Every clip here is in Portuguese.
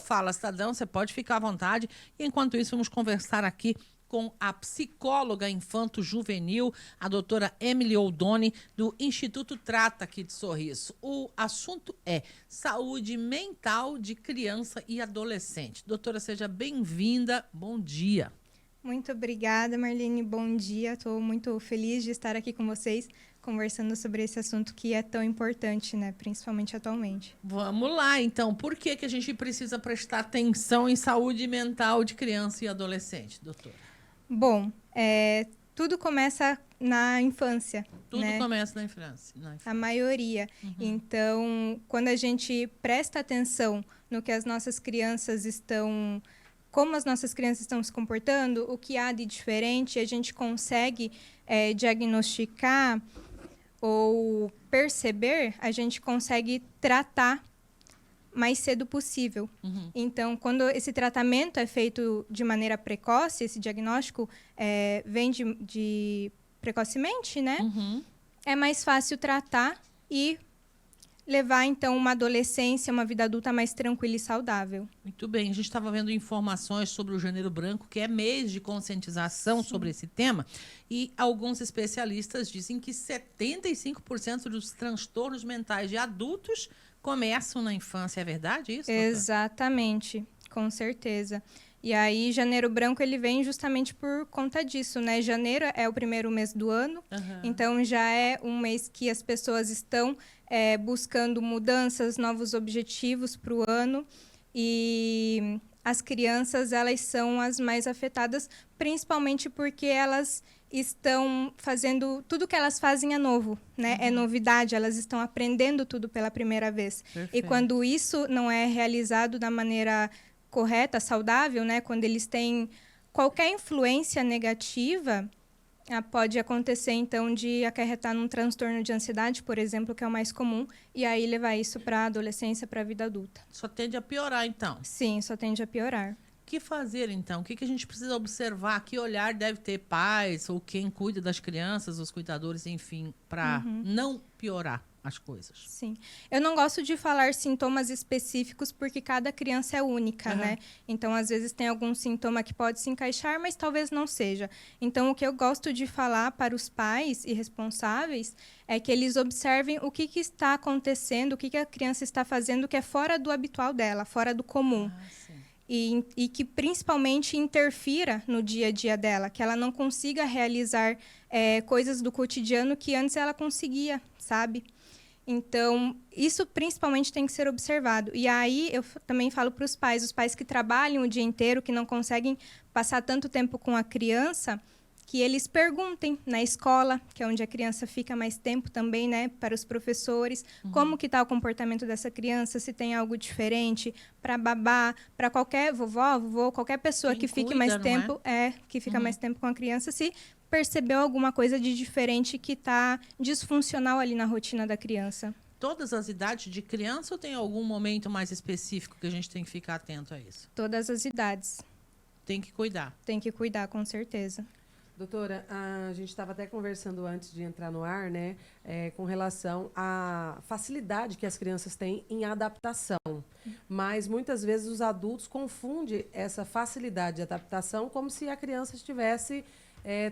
Fala Cidadão, você pode ficar à vontade. E enquanto isso, vamos conversar aqui com a psicóloga infanto-juvenil, a doutora Emily Oldoni, do Instituto Trata aqui de Sorriso. O assunto é saúde mental de criança e adolescente. Doutora, seja bem-vinda. Bom dia. Muito obrigada, Marlene. Bom dia. Estou muito feliz de estar aqui com vocês, conversando sobre esse assunto que é tão importante, né? Principalmente atualmente. Vamos lá, então. Por que a gente precisa prestar atenção em saúde mental de criança e adolescente, doutora? Bom, tudo começa na infância, Tudo né? começa na infância. A maioria. Então, quando a gente presta atenção no que as nossas crianças estão... Como as nossas crianças estão se comportando, o que há de diferente, a gente consegue diagnosticar ou perceber, a gente consegue tratar mais cedo possível. Então, quando esse tratamento é feito de maneira precoce, esse diagnóstico vem de precocemente, né? É mais fácil tratar e levar, então, uma adolescência, uma vida adulta mais tranquila e saudável. Muito bem. A gente estava vendo informações sobre o Janeiro Branco, que é mês de conscientização sobre esse tema, e alguns especialistas dizem que 75% dos transtornos mentais de adultos começam na infância. É verdade isso, doutora? Exatamente, com certeza. E aí, Janeiro Branco, ele vem justamente por conta disso, né? Janeiro é o primeiro mês do ano, então já é um mês que as pessoas estão buscando mudanças, novos objetivos para o ano. E as crianças, elas são as mais afetadas, principalmente porque elas estão fazendo... Tudo que elas fazem é novo, né? É novidade, elas estão aprendendo tudo pela primeira vez. Perfeito. E quando isso não é realizado da maneira correta, saudável, né? Quando eles têm qualquer influência negativa, pode acontecer, então, de acarretar num transtorno de ansiedade, por exemplo, que é o mais comum, e aí levar isso para a adolescência, para a vida adulta. Só tende a piorar, então. Sim, só tende a piorar. O que fazer, então? O que a gente precisa observar? Que olhar deve ter pais ou quem cuida das crianças, os cuidadores, enfim, para não piorar as coisas? Sim. Eu não gosto de falar sintomas específicos porque cada criança é única, né? Então, às vezes, tem algum sintoma que pode se encaixar, mas talvez não seja. Então, o que eu gosto de falar para os pais e responsáveis é que eles observem o que está acontecendo, o que a criança está fazendo que é fora do habitual dela, fora do comum. E que, principalmente, interfira no dia a dia dela, que ela não consiga realizar coisas do cotidiano que antes ela conseguia, sabe? Então, isso principalmente tem que ser observado. E aí, eu também falo para os pais que trabalham o dia inteiro, que não conseguem passar tanto tempo com a criança, que eles perguntem na escola, que é onde a criança fica mais tempo também, né, para os professores, como que está o comportamento dessa criança, se tem algo diferente, para babá, para qualquer vovô, qualquer pessoa que fique mais tempo, que fica mais tempo com a criança, se percebeu alguma coisa de diferente que está disfuncional ali na rotina da criança. Todas as idades de criança ou tem algum momento mais específico que a gente tem que ficar atento a isso? Todas as idades. Tem que cuidar. Tem que cuidar, com certeza. Doutora, a gente estava até conversando antes de entrar no ar, né, com relação à facilidade que as crianças têm em adaptação. Mas, muitas vezes, os adultos confundem essa facilidade de adaptação como se a criança estivesse...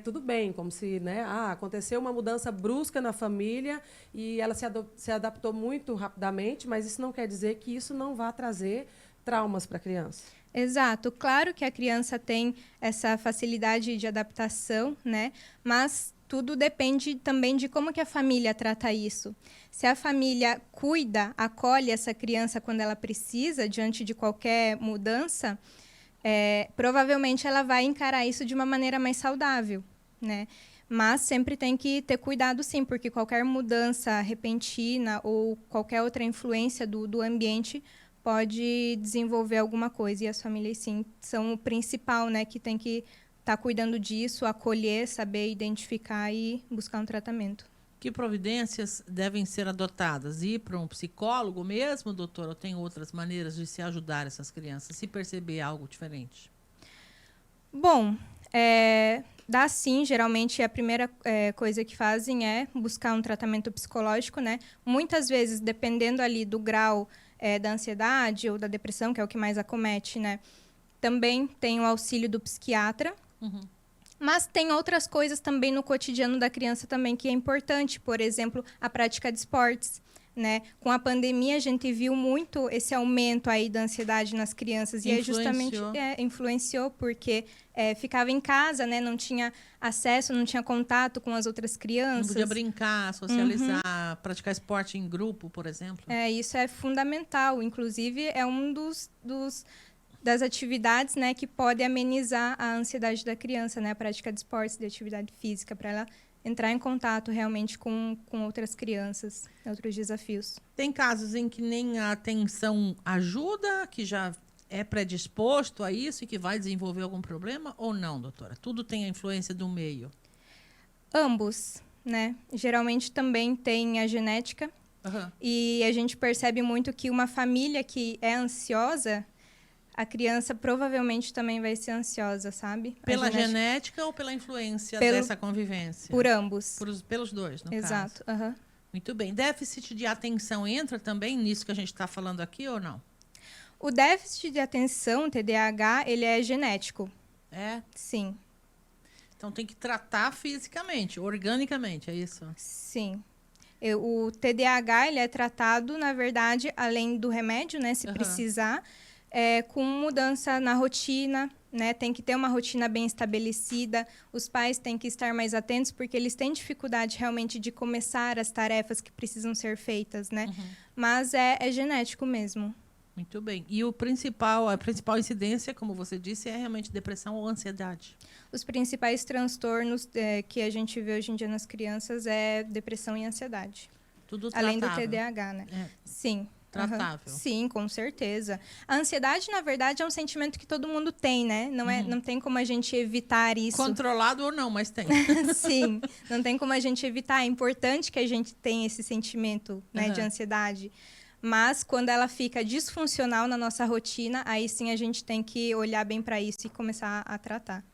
tudo bem, como se, né, aconteceu uma mudança brusca na família e ela se adaptou muito rapidamente, mas isso não quer dizer que isso não vá trazer traumas para a criança. Exato. Claro que a criança tem essa facilidade de adaptação, né? Mas tudo depende também de como que a família trata isso. Se a família cuida, acolhe essa criança quando ela precisa, diante de qualquer mudança, provavelmente ela vai encarar isso de uma maneira mais saudável, né? Mas sempre tem que ter cuidado, sim, porque qualquer mudança repentina ou qualquer outra influência do ambiente pode desenvolver alguma coisa. E as famílias, sim, são o principal, né? Que tem que estar cuidando disso, acolher, saber identificar e buscar um tratamento. Que providências devem ser adotadas? Ir para um psicólogo mesmo, doutor? Ou tem outras maneiras de se ajudar essas crianças, se perceber algo diferente? Bom, dá sim. Geralmente, a primeira coisa que fazem é buscar um tratamento psicológico, né? Muitas vezes, dependendo ali do grau da ansiedade ou da depressão, que é o que mais acomete, né? Também tem o auxílio do psiquiatra. Mas tem outras coisas também no cotidiano da criança também que é importante. Por exemplo, a prática de esportes, né? Com a pandemia, a gente viu muito esse aumento aí da ansiedade nas crianças. E é justamente influenciou porque ficava em casa, né? Não tinha acesso, não tinha contato com as outras crianças. Não podia brincar, socializar, praticar esporte em grupo, por exemplo. Isso é fundamental. Inclusive, é um das atividades, né, que pode amenizar a ansiedade da criança, né? A prática de esportes, de atividade física, para ela entrar em contato realmente com outras crianças, outros desafios. Tem casos em que nem a atenção ajuda, que já é predisposto a isso e que vai desenvolver algum problema, ou não, doutora? Tudo tem a influência do meio? Ambos, né? Geralmente também tem a genética. E a gente percebe muito que uma família que é ansiosa, a criança provavelmente também vai ser ansiosa, sabe? Pela genética ou pela influência dessa convivência? Por ambos. Pelos dois, no caso. Exato. Muito bem. Déficit de atenção entra também nisso que a gente está falando aqui ou não? O déficit de atenção, TDAH, ele é genético. É? Sim. Então tem que tratar fisicamente, organicamente, é isso? Sim. O TDAH, ele é tratado, na verdade, além do remédio, né? Se precisar, com mudança na rotina, né? Tem que ter uma rotina bem estabelecida. Os pais têm que estar mais atentos, porque eles têm dificuldade realmente de começar as tarefas que precisam ser feitas, né? Mas é genético mesmo. Muito bem. E a principal incidência, como você disse, é realmente depressão ou ansiedade? Os principais transtornos que a gente vê hoje em dia nas crianças é depressão e ansiedade. Tudo tratável. Além do TDAH, né? Sim. Tratável. Sim, com certeza. A ansiedade, na verdade, é um sentimento que todo mundo tem, né? Não tem como a gente evitar isso. Controlado ou não, mas tem. Sim, não tem como a gente evitar. É importante que a gente tenha esse sentimento, né, de ansiedade. Mas, quando ela fica disfuncional na nossa rotina, aí sim a gente tem que olhar bem para isso e começar a tratar.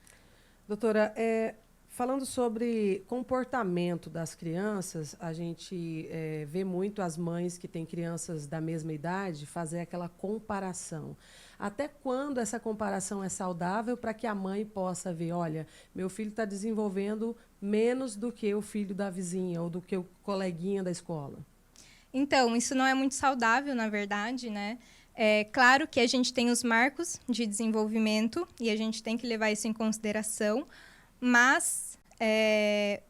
Doutora, falando sobre comportamento das crianças, a gente vê muito as mães que têm crianças da mesma idade fazer aquela comparação. Até quando essa comparação é saudável para que a mãe possa ver, olha, meu filho está desenvolvendo menos do que o filho da vizinha ou do que o coleguinha da escola? Então, isso não é muito saudável, na verdade, né? É claro que a gente tem os marcos de desenvolvimento e a gente tem que levar isso em consideração, mas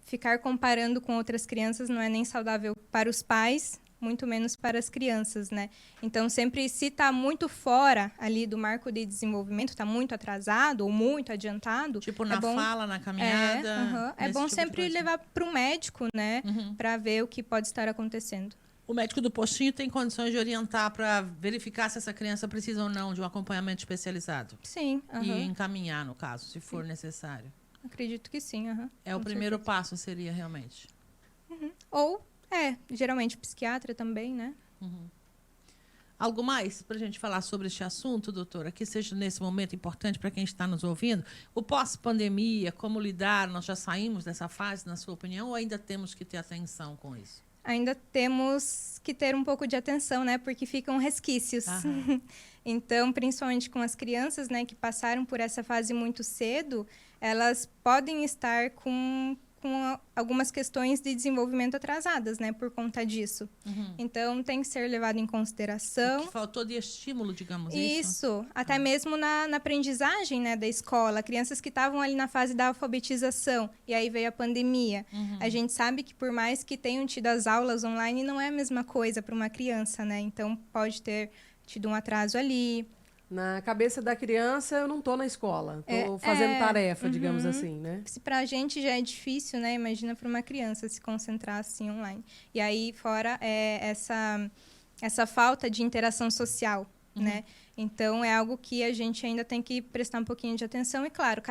ficar comparando com outras crianças não é nem saudável para os pais, muito menos para as crianças, né? Então, sempre se está muito fora ali do marco de desenvolvimento, está muito atrasado ou muito adiantado... Tipo, na fala, na caminhada... É bom sempre levar para o médico, né? Para ver o que pode estar acontecendo. O médico do postinho tem condições de orientar para verificar se essa criança precisa ou não de um acompanhamento especializado? Sim. E encaminhar, no caso, se for necessário? Acredito que sim. O primeiro passo seria realmente? Ou, geralmente, psiquiatra também, né? Algo mais para a gente falar sobre este assunto, doutora, que seja nesse momento importante para quem está nos ouvindo? O pós-pandemia, como lidar? Nós já saímos dessa fase, na sua opinião, ou ainda temos que ter atenção com isso? Ainda temos que ter um pouco de atenção, né? Porque ficam resquícios. Então, principalmente com as crianças, né, que passaram por essa fase muito cedo, elas podem estar com algumas questões de desenvolvimento atrasadas, né, por conta disso. Então, tem que ser levado em consideração. O que faltou de estímulo, digamos isso. Até mesmo na aprendizagem, né, da escola. Crianças que estavam ali na fase da alfabetização, e aí veio a pandemia. A gente sabe que, por mais que tenham tido as aulas online, não é a mesma coisa para uma criança, né? Então, pode ter tido um atraso ali. Na cabeça da criança, eu não estou na escola. Estou fazendo tarefa, digamos assim, né? Se para a gente já é difícil, né? Imagina para uma criança se concentrar assim online. E aí, fora essa falta de interação social, né? Então, é algo que a gente ainda tem que prestar um pouquinho de atenção. E, claro,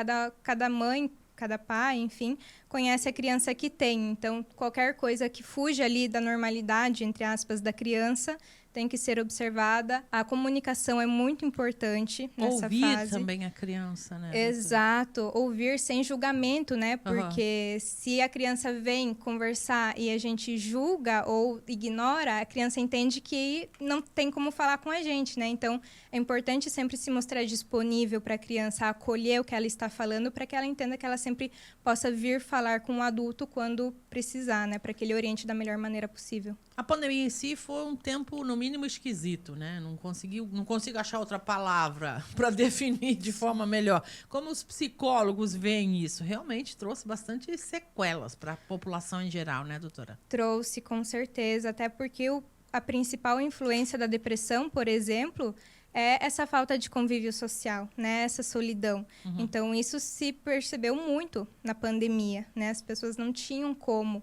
cada mãe, cada pai, enfim, conhece a criança que tem. Então, qualquer coisa que fuja ali da normalidade, entre aspas, da criança, tem que ser observada. A comunicação é muito importante nessa Ouvir fase. também a criança, né? Exato, ouvir sem julgamento, né? Porque se a criança vem conversar e a gente julga ou ignora, a criança entende que não tem como falar com a gente, né? Então, é importante sempre se mostrar disponível para a criança acolher o que ela está falando, para que ela entenda que ela sempre possa vir falar com o adulto quando precisar, né? Para que ele oriente da melhor maneira possível. A pandemia em si foi um tempo, no mínimo, esquisito, né? Não consigo achar outra palavra para definir de forma melhor. Como os psicólogos veem isso? Realmente trouxe bastante sequelas para a população em geral, né, doutora? Trouxe, com certeza, até porque a principal influência da depressão, por exemplo, é essa falta de convívio social, né? Essa solidão. Então, isso se percebeu muito na pandemia, né? As pessoas não tinham como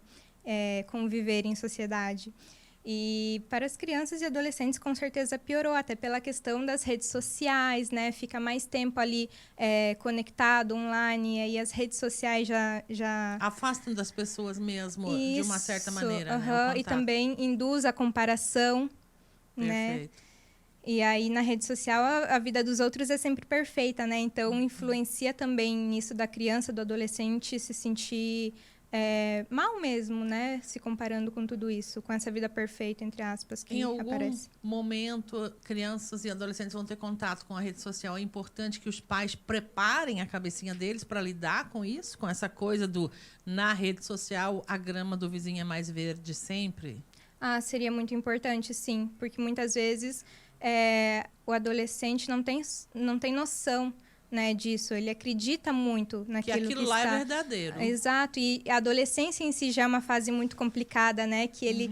conviver em sociedade. E para as crianças e adolescentes, com certeza, piorou, até pela questão das redes sociais, né? Fica mais tempo ali conectado, online, e aí as redes sociais já... Afastam das pessoas mesmo, de uma certa maneira, né? O E contato. também induz a comparação, né? Perfeito. E aí, na rede social, a vida dos outros é sempre perfeita, né? Então, influencia também nisso da criança, do adolescente se sentir mal mesmo, né? Se comparando com tudo isso, com essa vida perfeita, entre aspas, que Em algum aparece. momento, crianças e adolescentes vão ter contato com a rede social. É importante que os pais preparem a cabecinha deles para lidar com isso, com essa coisa do, na rede social, a grama do vizinho é mais verde sempre? Ah, seria muito importante, sim, porque muitas vezes o adolescente não tem noção, né, disso. Ele acredita muito naquilo Que aquilo que lá está... é verdadeiro. Exato, e a adolescência em si já é uma fase muito complicada, né, que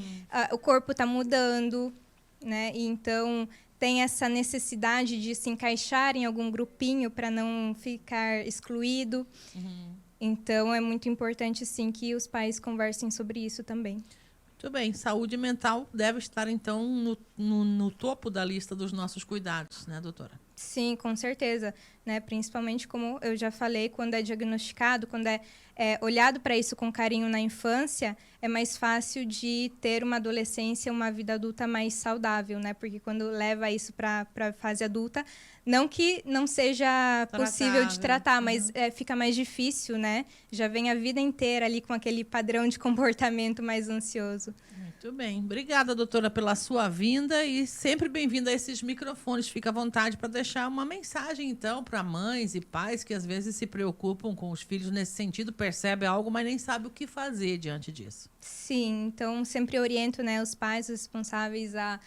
o corpo está mudando, né, e então tem essa necessidade de se encaixar em algum grupinho para não ficar excluído. Então, é muito importante, sim, que os pais conversem sobre isso também. Muito bem. Saúde mental deve estar, então, no topo da lista dos nossos cuidados, né, doutora? Sim, com certeza, né? Principalmente, como eu já falei, quando é diagnosticado, quando é olhado para isso com carinho na infância, é mais fácil de ter uma adolescência, uma vida adulta mais saudável, né? Porque quando leva isso para a fase adulta, não que não seja possível de tratar, mas fica mais difícil, né? Já vem a vida inteira ali com aquele padrão de comportamento mais ansioso. Muito bem. Obrigada, doutora, pela sua vinda e sempre bem-vinda a esses microfones. Fica à vontade para deixar uma mensagem, então, para mães e pais que às vezes se preocupam com os filhos nesse sentido, percebe algo, mas nem sabe o que fazer diante disso. Sim, então sempre oriento, né, os pais, os responsáveis a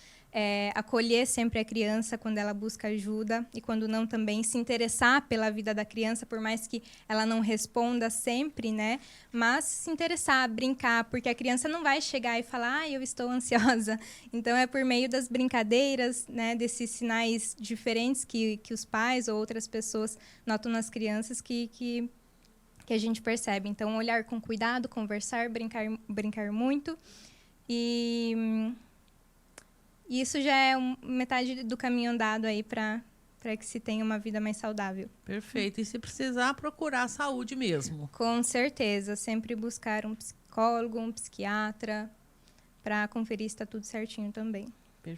acolher sempre a criança quando ela busca ajuda e quando não também se interessar pela vida da criança, por mais que ela não responda sempre, né? Mas se interessar, brincar, porque a criança não vai chegar e falar, eu estou ansiosa. Então, é por meio das brincadeiras, né, desses sinais diferentes que os pais ou outras pessoas notam nas crianças que a gente percebe. Então, olhar com cuidado, conversar, brincar muito e isso já é metade do caminho andado aí para que se tenha uma vida mais saudável. Perfeito. E se precisar, procurar a saúde mesmo. Com certeza. Sempre buscar um psicólogo, um psiquiatra, para conferir se está tudo certinho também.